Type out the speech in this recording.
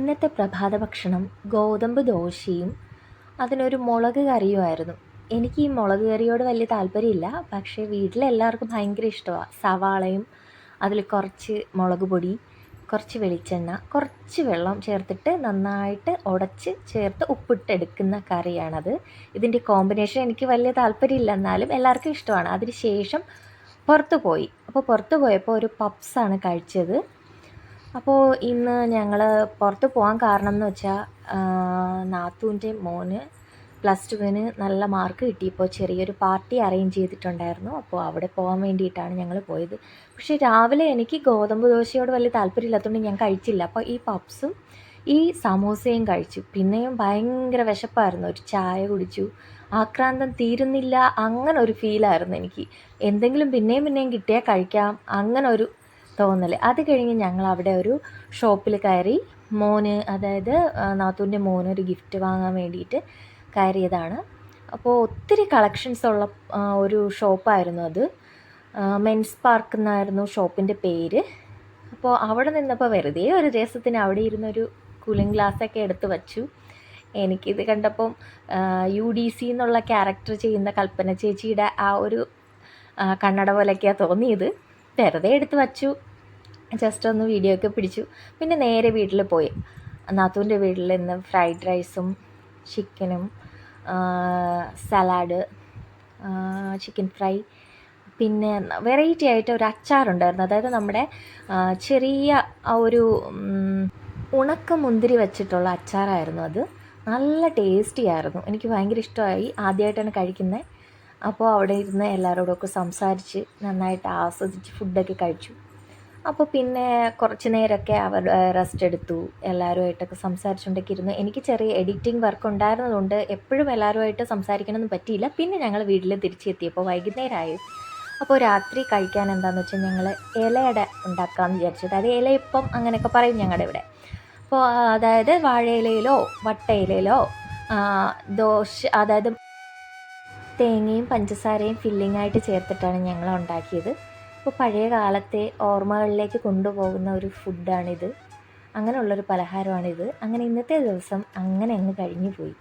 ഇന്നത്തെ പ്രഭാത ഭക്ഷണം ഗോതമ്പ് ദോശയും അതിനൊരു മുളക് കറിയുമായിരുന്നു. എനിക്ക് ഈ മുളക് കറിയോട് വലിയ താല്പര്യമില്ല. പക്ഷേ വീട്ടിലെല്ലാവർക്കും ഭയങ്കര ഇഷ്ടമാണ്. സവാളയും അതിൽ കുറച്ച് മുളക് പൊടി, കുറച്ച് വെളിച്ചെണ്ണ, കുറച്ച് വെള്ളം ചേർത്തിട്ട് നന്നായിട്ട് ഉടച്ച് ചേർത്ത് ഉപ്പിട്ടെടുക്കുന്ന കറിയാണത്. ഇതിൻ്റെ കോമ്പിനേഷൻ എനിക്ക് വലിയ താല്പര്യമില്ല, എന്നാലും എല്ലാവർക്കും ഇഷ്ടമാണ്. അതിന് ശേഷം പുറത്ത് പോയപ്പോൾ ഒരു പപ്സാണ് കഴിച്ചത്. അപ്പോൾ ഇന്ന് ഞങ്ങൾ പുറത്ത് പോകാൻ കാരണം എന്ന് വെച്ചാൽ നാത്തൂൻ്റെ മോന് +2-ന് നല്ല മാർക്ക് കിട്ടിയപ്പോൾ ചെറിയൊരു പാർട്ടി അറേഞ്ച് ചെയ്തിട്ടുണ്ടായിരുന്നു. അപ്പോൾ അവിടെ പോകാൻ വേണ്ടിയിട്ടാണ് ഞങ്ങൾ പോയത്. പക്ഷേ രാവിലെ എനിക്ക് ഗോതമ്പ് ദോശയോട് വലിയ താല്പര്യമില്ലാത്തതുകൊണ്ട് ഞാൻ കഴിച്ചില്ല. അപ്പോൾ ഈ പപ്സും ഈ സമൂസയും കഴിച്ചു. പിന്നെയും ഭയങ്കര വിശപ്പായിരുന്നു. ഒരു ചായ കുടിച്ചു. ആക്രാന്തം തീരുന്നില്ല, അങ്ങനെ ഒരു ഫീലായിരുന്നു എനിക്ക്. എന്തെങ്കിലും പിന്നെയും കിട്ടിയാൽ കഴിക്കാം, അങ്ങനെ ഒരു തോന്നൽ. അത് കഴിഞ്ഞ് ഞങ്ങൾ അവിടെ ഒരു ഷോപ്പിൽ കയറി. അതായത് നാത്തൂൻ്റെ മോന് ഒരു ഗിഫ്റ്റ് വാങ്ങാൻ വേണ്ടിയിട്ട് കയറിയതാണ്. അപ്പോൾ ഒത്തിരി കളക്ഷൻസ് ഉള്ള ഒരു ഷോപ്പായിരുന്നു അത്. മെൻസ് പാർക്ക് എന്നായിരുന്നു ഷോപ്പിൻ്റെ പേര്. അപ്പോൾ അവിടെ നിന്നപ്പോൾ വെറുതെ ഒരു രസത്തിന് അവിടെ ഇരുന്നൊരു കൂളിംഗ് ഗ്ലാസ്സൊക്കെ എടുത്ത് വച്ചു. എനിക്കിത് കണ്ടപ്പം UDC എന്നുള്ള ക്യാരക്ടർ ചെയ്യുന്ന കൽപ്പന ചേച്ചിയുടെ ആ ഒരു കണ്ണട പോലെയൊക്കെയാണ് തോന്നിയത്. വെറുതെ എടുത്ത് വച്ചു, ജസ്റ്റ് ഒന്ന് വീഡിയോ ഒക്കെ പിടിച്ചു. പിന്നെ നേരെ വീട്ടിൽ പോയി. നാത്തൂൻ്റെ വീട്ടിൽ നിന്ന് ഫ്രൈഡ് റൈസും ചിക്കനും, സലാഡ്, ചിക്കൻ ഫ്രൈ, പിന്നെ വെറൈറ്റി ആയിട്ട് ഒരു അച്ചാറുണ്ടായിരുന്നു. അതായത് നമ്മുടെ ചെറിയ ഒരു ഉണക്കമുന്തിരി വെച്ചിട്ടുള്ള അച്ചാറായിരുന്നു അത്. നല്ല ടേസ്റ്റി ആയിരുന്നു, എനിക്ക് ഭയങ്കര ഇഷ്ടമായി. ആദ്യമായിട്ടാണ് കഴിക്കുന്നത്. അപ്പോൾ അവിടെ ഇരുന്ന് എല്ലാവരോടൊക്കെ സംസാരിച്ച് നന്നായിട്ട് ആസ്വദിച്ച് ഫുഡൊക്കെ കഴിച്ചു. അപ്പോൾ പിന്നെ കുറച്ച് നേരമൊക്കെ അവർ റെസ്റ്റ് എടുത്തു. എല്ലാവരുമായിട്ടൊക്കെ സംസാരിച്ചുകൊണ്ടൊക്കെ ഇരുന്നു. എനിക്ക് ചെറിയ എഡിറ്റിംഗ് വർക്ക് ഉണ്ടായിരുന്നതുകൊണ്ട് എപ്പോഴും എല്ലാവരുമായിട്ട് സംസാരിക്കണമെന്ന് പറ്റിയില്ല. പിന്നെ ഞങ്ങൾ വീട്ടിൽ തിരിച്ചെത്തിയപ്പോൾ വൈകുന്നേരമായി. അപ്പോൾ രാത്രി കഴിക്കാൻ എന്താണെന്ന് വെച്ചാൽ ഞങ്ങൾ ഇലയട ഉണ്ടാക്കാമെന്ന് വിചാരിച്ചു. അതായത് ഇലയപ്പം അങ്ങനെയൊക്കെ പറയും ഞങ്ങളുടെ ഇവിടെ. അപ്പോൾ അതായത് വാഴയിലയിലോ വട്ടയിലയിലോ അതായത് തേങ്ങയും പഞ്ചസാരയും ഫില്ലിങ്ങായിട്ട് ചേർത്തിട്ടാണ് ഞങ്ങൾ ഉണ്ടാക്കിയത്. അപ്പോൾ പഴയ കാലത്തെ ഓർമ്മകളിലേക്ക് കൊണ്ടുപോകുന്ന ഒരു ഫുഡാണിത്. അങ്ങനെയുള്ളൊരു പലഹാരമാണിത്. അങ്ങനെ ഇന്നത്തെ ദിവസം അങ്ങനെ അങ്ങ് കഴിഞ്ഞു പോയി.